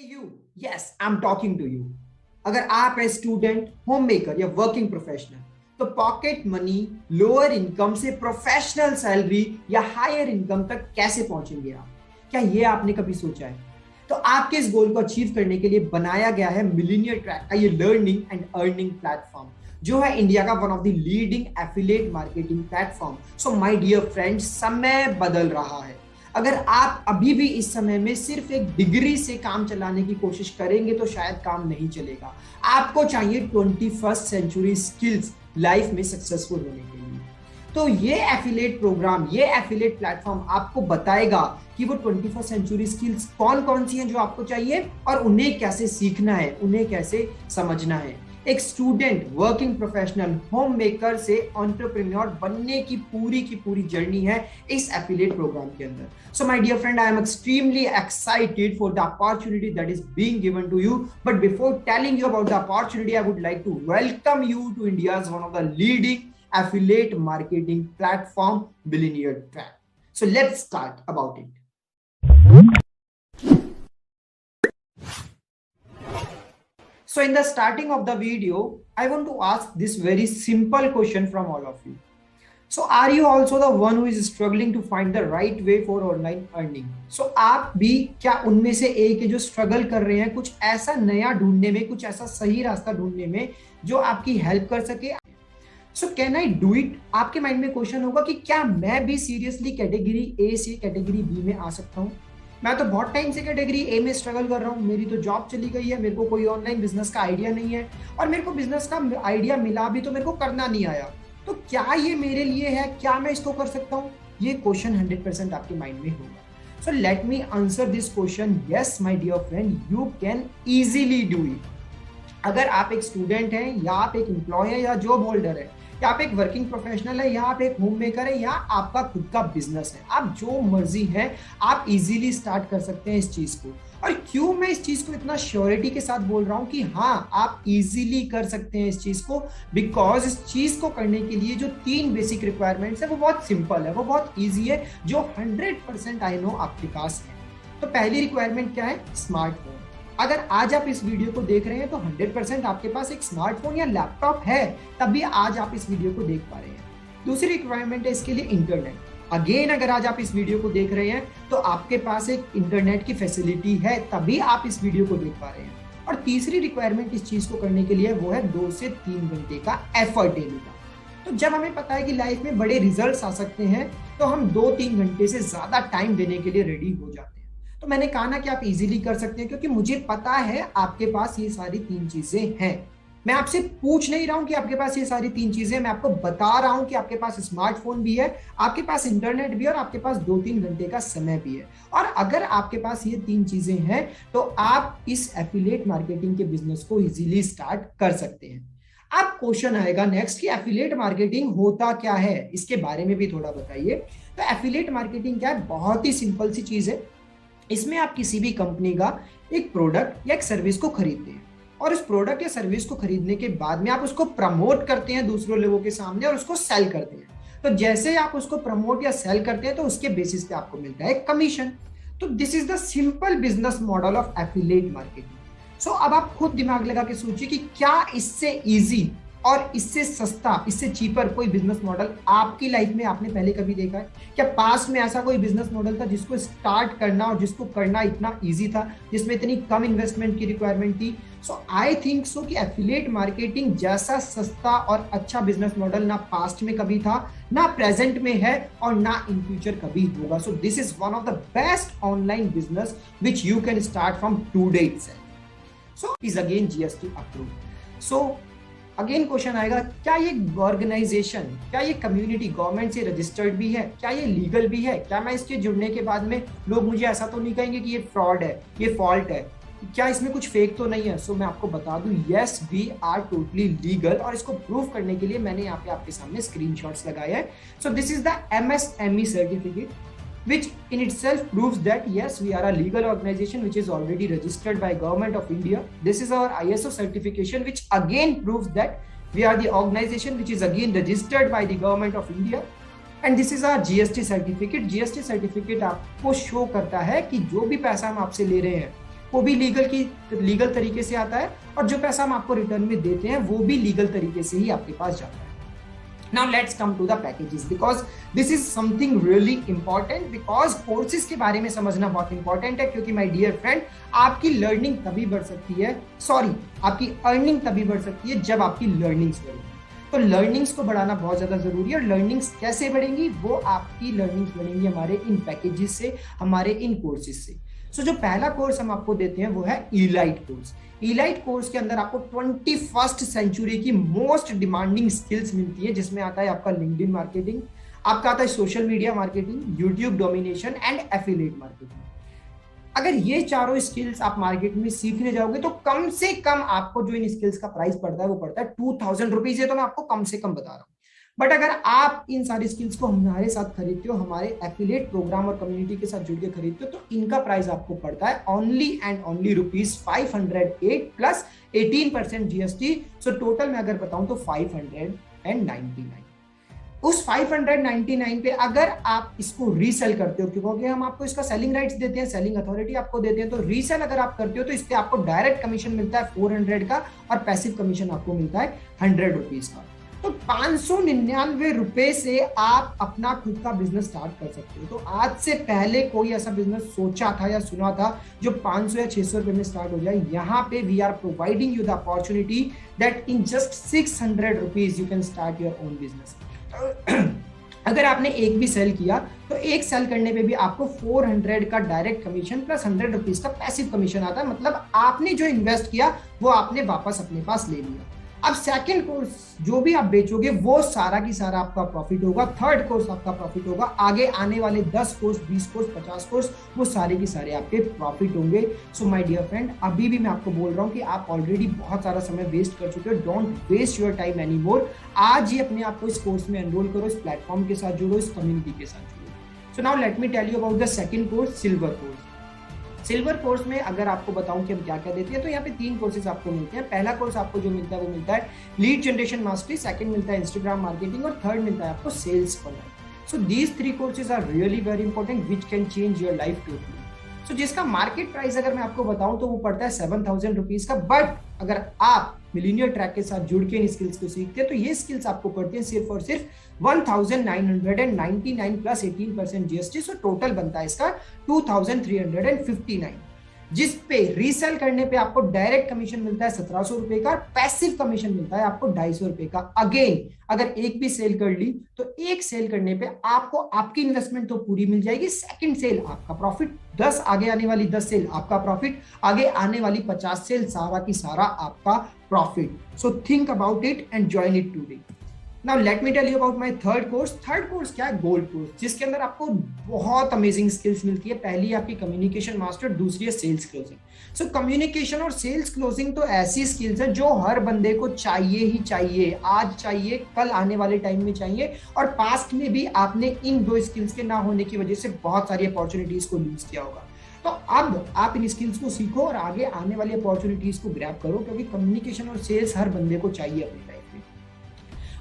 You yes I am talking to you. अगर आप है स्टूडेंट, होम मेकर या वर्किंग प्रोफेशनल, तो पॉकेट मनी, लोअर इनकम से प्रोफेशनल सैलरी या हायर इनकम तक कैसे पहुंचेंगे आप? क्या ये आपने कभी सोचा है? तो आपके इस गोल को अचीव करने के लिए बनाया गया है मिलीनियर ट्रैक का ये लर्निंग एंड अर्निंग प्लेटफॉर्म, जो है इंडिया का one of the leading affiliate marketing platform. So my dear friends, समय बदल रहा है। अगर आप अभी भी इस समय में सिर्फ एक डिग्री से काम चलाने की कोशिश करेंगे तो शायद काम नहीं चलेगा। आपको चाहिए 21st सेंचुरी स्किल्स लाइफ में सक्सेसफुल होने के लिए। तो ये एफिलिएट प्रोग्राम, ये एफिलिएट प्लेटफॉर्म आपको बताएगा कि वो 21st सेंचुरी स्किल्स कौन कौन सी हैं जो आपको चाहिए और उन्हें कैसे सीखना है, उन्हें कैसे समझना है। एक student, working professional, home maker से एंटरप्रेन्योर बनने की पूरी जर्नी है इस एफिलिएट प्रोग्राम के अंदर। So my dear friend, I am extremely excited for the opportunity that is being given to you. But before telling you about the opportunity, I would like to welcome you to India's one of the leading affiliate marketing platform, Billionaire Track. So let's start about it. So in the starting of the video, I want to ask this very simple question from all of you. So are you also the one who is struggling to find the right way for online earning? So आप भी क्या उनमें से एक है जो struggle कर रहे हैं कुछ ऐसा नया ढूंढने में, कुछ ऐसा सही रास्ता ढूंढने में जो आपकी हेल्प कर सके? So can I do it? आपके माइंड में क्वेश्चन होगा कि क्या मैं भी सीरियसली कैटेगरी ए से कैटेगरी बी में आ सकता हूँ? मैं तो बहुत टाइम से कैटेगरी ए में स्ट्रगल कर रहा हूँ, मेरी तो जॉब चली गई है, मेरे को कोई ऑनलाइन बिजनेस का आइडिया नहीं है, और मेरे को बिजनेस का आइडिया मिला भी तो मेरे को करना नहीं आया। तो क्या ये मेरे लिए है? क्या मैं इसको कर सकता हूँ? ये क्वेश्चन 100% आपके माइंड में होगा। So let me answer this question. Yes my dear friend, you can easily do it. अगर आप एक स्टूडेंट हैं, या आप एक एम्प्लॉय है, या जॉब होल्डर है, या आप एक वर्किंग प्रोफेशनल है, या आप एक होम मेकर है, या आपका खुद का बिजनेस है, आप जो मर्जी है आप इजीली स्टार्ट कर सकते हैं इस चीज को। और क्यों मैं इस चीज को इतना श्योरिटी के साथ बोल रहा हूं कि हाँ आप इजीली कर सकते हैं इस चीज को? बिकॉज इस चीज को करने के लिए जो 3 बेसिक रिक्वायरमेंट्स है वो बहुत सिंपल है, वो बहुत ईजी है, जो 100% आई नो आपके पास है। तो पहली रिक्वायरमेंट क्या है? स्मार्टफोन। अगर आज आप इस वीडियो को देख रहे हैं तो 100% आपके पास एक स्मार्टफोन या लैपटॉप है, तभी आज आप इस वीडियो को देख पा रहे हैं। दूसरी रिक्वायरमेंट है इसके लिए इंटरनेट। अगेन, अगर आज आप इस वीडियो को देख रहे हैं तो आपके पास एक इंटरनेट की फैसिलिटी है, तभी आप इस वीडियो को देख पा रहे हैं। और तीसरी रिक्वायरमेंट इस चीज को करने के लिए वो है 2 से 3 घंटे का एफर्ट डेली का। तो जब हमें पता है कि लाइफ में बड़े रिजल्ट्स आ सकते हैं तो हम 2-3 घंटे से ज्यादा टाइम देने के लिए रेडी हो जाते हैं। तो मैंने कहा ना कि आप इजीली कर सकते हैं, क्योंकि मुझे पता है आपके पास ये सारी 3 चीजें हैं। मैं आपसे पूछ नहीं रहा हूं कि आपके पास ये सारी 3 चीजें, मैं आपको बता रहा हूं कि आपके पास स्मार्टफोन भी है, आपके पास इंटरनेट भी है, और आपके पास 2-3 घंटे का समय भी है। और अगर आपके पास ये 3 चीजें हैं तो आप इस एफिलिएट मार्केटिंग के बिजनेस को इजीली स्टार्ट कर सकते हैं। अब क्वेश्चन आएगा नेक्स्ट कि एफिलिएट मार्केटिंग होता क्या है, इसके बारे में भी थोड़ा बताइए। तो एफिलिएट मार्केटिंग क्या है? बहुत ही सिंपल सी चीज है। इसमें आप किसी भी कंपनी का एक प्रोडक्ट या एक सर्विस को खरीदते हैं, और उस प्रोडक्ट या सर्विस को खरीदने के बाद में आप उसको प्रमोट करते हैं दूसरों लोगों के सामने, और उसको सेल करते हैं। तो जैसे आप उसको प्रमोट या सेल करते हैं तो उसके बेसिस पे आपको मिलता है कमीशन। तो this is the simple business model of affiliate marketing. So अब आप खुद दिमाग लगा के सोचिए कि क्या इससे इजी और इससे सस्ता, इससे चीपर कोई बिजनेस मॉडल आपकी लाइफ में आपने पहले कभी देखा है? क्या पास्ट में ऐसा कोई बिजनेस मॉडल था जिसको स्टार्ट करना और जिसको करना इतना इजी था, जिसमें इतनी कम इन्वेस्टमेंट की रिक्वायरमेंट थी? सो आई थिंक सो कि एफिलिएट मार्केटिंग जैसा सस्ता और अच्छा बिजनेस मॉडल ना पास्ट में कभी था, ना प्रेजेंट में है, और ना इन फ्यूचर कभी होगा। So this is one of the best online business which you can start from today itself. So is again GST approved. So again question आएगा, क्या ये ऑर्गेनाइजेशन, क्या ये कम्युनिटी गवर्नमेंट से रजिस्टर्ड भी है? क्या ये लीगल भी है? क्या मैं इसके जुड़ने के बाद में लोग मुझे ऐसा तो नहीं कहेंगे कि ये फ्रॉड है, ये फॉल्ट है? क्या इसमें कुछ फेक तो नहीं है? सो मैं आपको बता दूं, yes we are totally legal, और इसको प्रूव करने के लिए मैंने यहाँ पे आपके सामने स्क्रीनशॉट्स लगाए हैं। So this is the MSME certificate, which in itself proves that yes, we are a legal organization which is already registered by Government of India. This is our ISO certification, which again proves that we are the organization which is again registered by the Government of India. And this is our GST certificate. GST certificate आपको show करता है कि जो भी पैसा हम आपसे ले रहे हैं, वो भी लीगल तरीके से आता है, और जो पैसा हम आपको रिटर्न में देते हैं वो भी लीगल तरीके से ही आपके पास जाता है। Now let's come to the packages, because this is something really important, because courses के बारे में समझना बहुत इंपॉर्टेंट है, क्योंकि माय डियर फ्रेंड, आपकी लर्निंग तभी बढ़ सकती है, आपकी अर्निंग तभी बढ़ सकती है जब आपकी लर्निंग्स बढ़ेगी। तो लर्निंग्स को बढ़ाना बहुत ज्यादा जरूरी है, और लर्निंग्स कैसे बढ़ेंगी? वो आपकी लर्निंग्स बढ़ेंगी हमारे इन पैकेजेस से, हमारे इन कोर्सेज से। सो जो पहला कोर्स हम आपको देते हैं वो है इलाइट कोर्स। इलाइट कोर्स के अंदर आपको 21st सेंचुरी की मोस्ट डिमांडिंग स्किल्स मिलती है, जिसमें आता है आपका लिंक्डइन मार्केटिंग, आपका आता है social media marketing, YouTube domination and affiliate marketing. अगर ये चारों स्किल्स आप मार्केट में सीखने जाओगे तो कम से कम आपको जो इन स्किल्स का प्राइस पड़ता है वो पड़ता है 2000 रुपीज। ये तो मैं आपको कम से कम बता रहा हूँ। बट अगर आप इन सारी स्किल्स को हमारे साथ खरीदते हो, हमारे एफिलिएट प्रोग्राम और कम्युनिटी के साथ जुड़ के खरीदते हो, तो इनका प्राइस आपको पड़ता है only and only ₹508 plus 18% GST. So total में अगर बताऊं तो 599। उस 599 पे अगर आप इसको रीसेल करते हो, क्योंकि हम आपको इसका सेलिंग राइट्स देते हैं, सेलिंग अथॉरिटी आपको देते हैं, तो रीसेल अगर आप करते हो तो इस पे आपको डायरेक्ट कमीशन मिलता है 400 का, और पैसिव कमीशन आपको मिलता है 100 रुपीज का। तो 599 रुपए से आप अपना खुद का बिजनेस स्टार्ट कर सकते हो। तो आज से पहले कोई ऐसा बिजनेस सोचा था या सुना था जो 500 या 600 रुपए में स्टार्ट हो जाए? यहाँ पे we are providing you the opportunity that in just 600 rupees you can start your own business. अगर आपने एक भी सेल किया तो एक सेल करने पे भी आपको 400 का डायरेक्ट कमीशन प्लस 100 रुपीज का पैसिव कमीशन आता है। मतलब आपने जो इन्वेस्ट किया वो आपने वापस अपने पास ले लिया। अब सेकंड कोर्स जो भी आप बेचोगे वो सारा की सारा आपका प्रॉफिट होगा। थर्ड कोर्स आपका प्रॉफिट होगा। आगे आने वाले 10 कोर्स, 20 कोर्स, 50 कोर्स, वो सारे की सारे आपके प्रॉफिट होंगे। सो माय डियर फ्रेंड, अभी भी मैं आपको बोल रहा हूँ कि आप ऑलरेडी बहुत सारा समय वेस्ट कर चुके हो। Don't waste your time any more. आज ही अपने आप को इस कोर्स में एनरोल करो, इस प्लेटफॉर्म के साथ जुड़ो, इस कम्युनिटी के साथ जुड़ो। So now let me tell you about the second course, silver course. Silver course में अगर आपको बताऊं कि हम क्या क्या देते हैं, तो यहाँ पे 3 कोर्सेज आपको मिलते हैं। पहला कोर्स आपको जो मिलता है वो मिलता है लीड जनरेशन मास्टरी, सेकंड मिलता है इंस्टाग्राम मार्केटिंग, और थर्ड मिलता है आपको sales funnel. So these 3 courses are really very important which can change your life totally. So जिसका मार्केट प्राइस अगर मैं आपको बताऊं तो वो पड़ता है 7000 रुपीज का। बट अगर आप मिलीनियर ट्रैक के साथ जुड़ के इन स्किल्स को सीखते हैं तो ये स्किल्स आपको पड़ती है सिर्फ और सिर्फ 1999 प्लस 18% जीएसटी। सो टोटल बनता है इसका 2359, जिस पे रीसेल करने पे आपको डायरेक्ट कमीशन मिलता है 1700 रुपए का, पैसिव कमीशन मिलता है आपको 250 रुपए का। अगेन अगर एक भी सेल कर ली तो एक सेल करने पे आपको आपकी इन्वेस्टमेंट तो पूरी मिल जाएगी, सेकंड सेल आपका प्रॉफिट, 10 आगे आने वाली 10 सेल आपका प्रॉफिट, आगे आने वाली 50 सेल सारा की सारा आपका profit. So think about it and join it today. Now let me tell you about my third course. Third course क्या है? गोल्ड कोर्स, जिसके अंदर आपको बहुत अमेजिंग स्किल्स मिलती है। पहली आपकी कम्युनिकेशन मास्टर, दूसरी है सेल्स क्लोजिंग। सो कम्युनिकेशन और सेल्स क्लोजिंग तो ऐसी स्किल्स है जो हर बंदे को चाहिए ही चाहिए। आज चाहिए, कल आने वाले टाइम में चाहिए, और पास्ट में भी आपने इन 2 स्किल्स के ना होने की वजह से बहुत सारी अपॉर्चुनिटीज को लूज किया होगा। तो अब आप इन स्किल्स को सीखो और आगे आने वाली अपॉर्चुनिटीज को ग्रैब करो, क्योंकि कम्युनिकेशन और सेल्स हर बंदे को चाहिए अपनी लाइफ में।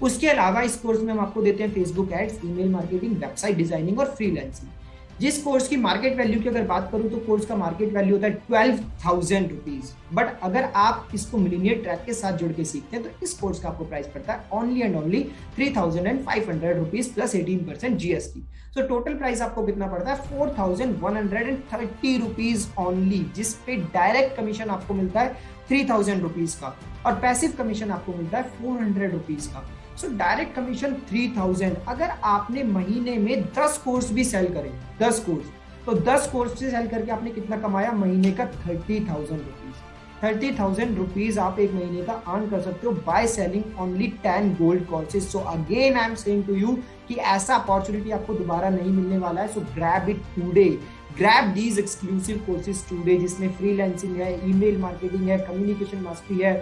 उसके अलावा इस कोर्स में हम आपको देते हैं Facebook ads, email marketing, website designing और फ्रीलांसिंग। जिस कोर्स की मार्केट वैल्यू की अगर बात करूं तो कोर्स का मार्केट वैल्यू होता है 12,000 रुपीज। बट अगर आप इसको मिलीनियर ट्रैक के साथ जुड़ के सीखते हैं तो इस कोर्स का आपको प्राइस पड़ता है only and only 3,500 rupees plus 18% GST. So total price आपको कितना पड़ता है? 4,130 रुपीज ओनली, जिसपे डायरेक्ट कमीशन आपको मिलता है 3,000 रुपीज का, और पैसिव कमीशन आपको मिलता है 400 रुपीज का। So direct commission 3000। अगर आपने महीने में 10 कोर्स भी सेल करें, 10 कोर्स, तो 10 कोर्स से सेल करके आपने कितना कमाया? महीने का 30,000 रुपीज। 30,000 रुपीज आप एक महीने का अर्न कर सकते हो by selling only 10 gold courses. So again I am saying to you कि ऐसा अपॉर्चुनिटी आपको दोबारा नहीं मिलने वाला है। So grab it today, grab these exclusive courses today, जिसमें फ्रीलांसिंग है, ईमेल मार्केटिंग है, कम्युनिकेशन मास्टरी है,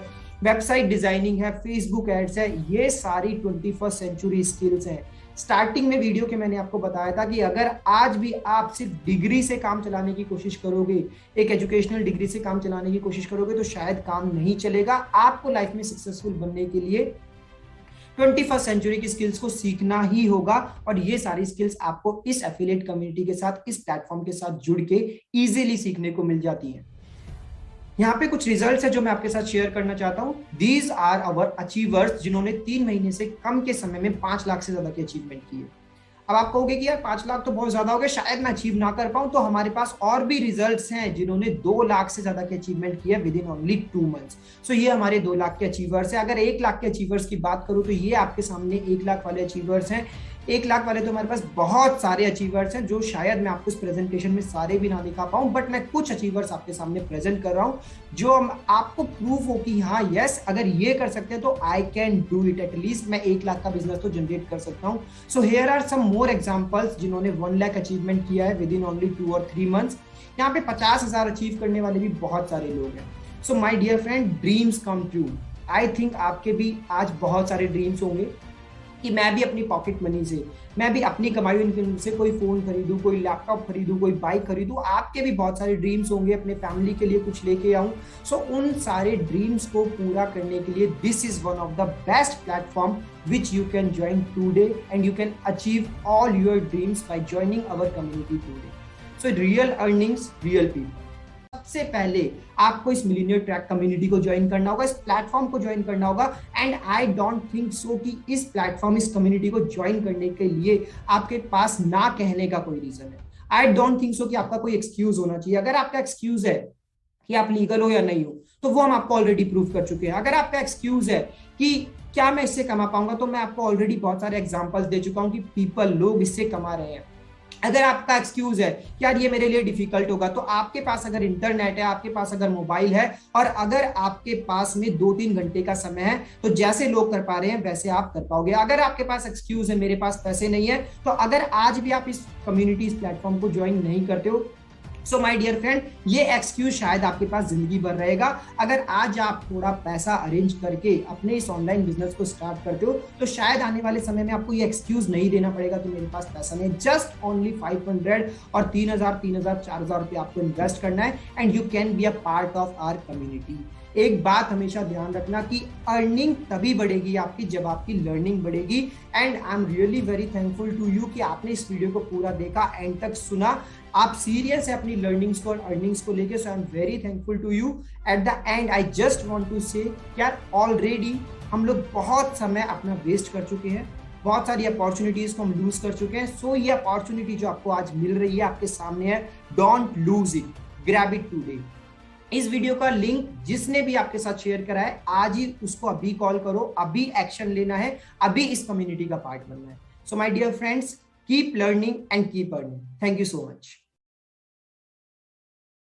वेबसाइट डिजाइनिंग है, फेसबुक एड्स है। ये सारी 21st सेंचुरी स्किल्स हैं। स्टार्टिंग में वीडियो के मैंने आपको बताया था कि अगर आज भी आप सिर्फ डिग्री से काम चलाने की कोशिश करोगे, एक एजुकेशनल डिग्री से काम चलाने की कोशिश करोगे, तो शायद काम नहीं चलेगा। आपको लाइफ में सक्सेसफुल बनने के लिए 21st सेंचुरी की स्किल्स को सीखना ही होगा, और ये सारी स्किल्स आपको इस एफिलिएट कम्युनिटी के साथ, इस प्लेटफॉर्म के साथ जुड़ के इजीली सीखने को मिल जाती हैं। यहाँ पे कुछ रिजल्ट्स है जो मैं आपके साथ शेयर करना चाहता हूँ। दीज आर अवर अचीवर्स जिन्होंने 3 महीने से कम के समय में 5 लाख से ज्यादा की अचीवमेंट की है। अब आप कहोगे कि यार 5 लाख तो बहुत ज्यादा हो गया, शायद मैं अचीव ना कर पाऊं। तो हमारे पास और भी रिजल्ट्स हैं जिन्होंने 2 लाख से ज्यादा की अचीवमेंट की है विद इन ओनली 2 मंथ्स। सो ये हमारे 2 लाख के अचीवर्स हैं। अगर 1 लाख के अचीवर्स की बात करूं तो ये आपके सामने 1 लाख वाले अचीवर्स हैं। 1 लाख वाले तो हमारे पास बहुत सारे अचीवर्स हैं जो शायद मैं आपको इस प्रेजेंटेशन में सारे भी ना दिखा पाऊं, बट मैं कुछ अचीवर्स आपके सामने प्रेजेंट कर रहा हूं जो आपको प्रूफ हो कि हाँ यस, अगर ये कर सकते हैं तो I can do it. At least मैं 1 लाख का बिजनेस तो जनरेट कर सकता हूं। So here are some more examples जिन्होंने 1 लाख अचीवमेंट किया है विद इन ओनली 2 और 3 मंथ्स। यहाँ पे 50,000 अचीव करने वाले भी बहुत सारे लोग हैं। So my dear friend, dreams come true. I think आपके भी आज बहुत सारे ड्रीम्स होंगे कि मैं भी अपनी पॉकेट मनी से, मैं भी अपनी कमाई इनकम से कोई फोन खरीदूं, कोई लैपटॉप खरीदूं, कोई बाइक खरीदूं। आपके भी बहुत सारे ड्रीम्स होंगे, अपने फैमिली के लिए कुछ लेके आऊं। सो उन सारे ड्रीम्स को पूरा करने के लिए this is one of the best platform which you can join today and you can achieve all your dreams by joining our community today. So real earnings, real people. सबसे पहले आपको इस मिलियनियर ट्रैक कम्युनिटी को join करना होगा, इस platform को join करना होगा। And I don't think so कि इस प्लेटफॉर्म, इस कम्युनिटी को ज्वाइन करने के लिए आपके पास ना कहने का कोई रीजन है। आई डोंट थिंक सो कि आपका कोई एक्सक्यूज होना चाहिए। अगर आपका एक्सक्यूज है कि आप लीगल हो या नहीं हो, तो वो हम आपको ऑलरेडी प्रूव कर चुके हैं। अगर आपका एक्सक्यूज है कि क्या मैं इससे कमा पाऊंगा, तो मैं आपको ऑलरेडी बहुत सारे एग्जाम्पल्स दे चुका हूं कि पीपल, लोग इससे कमा रहे हैं। अगर आपका एक्सक्यूज है कि यार ये मेरे लिए डिफिकल्ट होगा, तो आपके पास अगर इंटरनेट है, आपके पास अगर मोबाइल है और अगर आपके पास में 2-3 घंटे का समय है, तो जैसे लोग कर पा रहे हैं वैसे आप कर पाओगे। अगर आपके पास एक्सक्यूज है मेरे पास पैसे नहीं है, तो अगर आज भी आप इस कम्युनिटी, इस प्लेटफॉर्म को ज्वाइन नहीं करते हो, सो माय डियर फ्रेंड, ये एक्सक्यूज शायद आपके पास जिंदगी भर रहेगा। अगर आज आप थोड़ा पैसा अरेंज करके अपने इस ऑनलाइन बिजनेस को स्टार्ट करते हो, तो शायद आने वाले समय में आपको ये एक्सक्यूज नहीं देना पड़ेगा कि मेरे पास पैसा नहीं। जस्ट ओनली 500 और 3,000, 4,000 रुपये आपको इन्वेस्ट करना है and you can be a part of our community. एक बात हमेशा ध्यान रखना कि अर्निंग तभी बढ़ेगी आपकी जब आपकी लर्निंग बढ़ेगी। And I am really very thankful to you कि आपने इस वीडियो को पूरा देखा, एंड तक सुना। आप सीरियस है अपनी लर्निंग्स को और अर्निंग्स को लेके। So I am very thankful to you. At the end I just want to say यार, ऑलरेडी हम लोग बहुत समय अपना वेस्ट कर चुके हैं, बहुत सारी अपॉर्चुनिटीज को हम लूज कर चुके हैं। सो ये अपॉर्चुनिटी जो आपको आज मिल रही है, आपके सामने है, don't lose it, grab it today. इस वीडियो का लिंक जिसने भी आपके साथ शेयर करा है, आज ही उसको अभी कॉल करो, अभी एक्शन लेना है, अभी इस कम्युनिटी का पार्ट बनना है। So my dear friends, keep learning and keep earning. Thank you so much.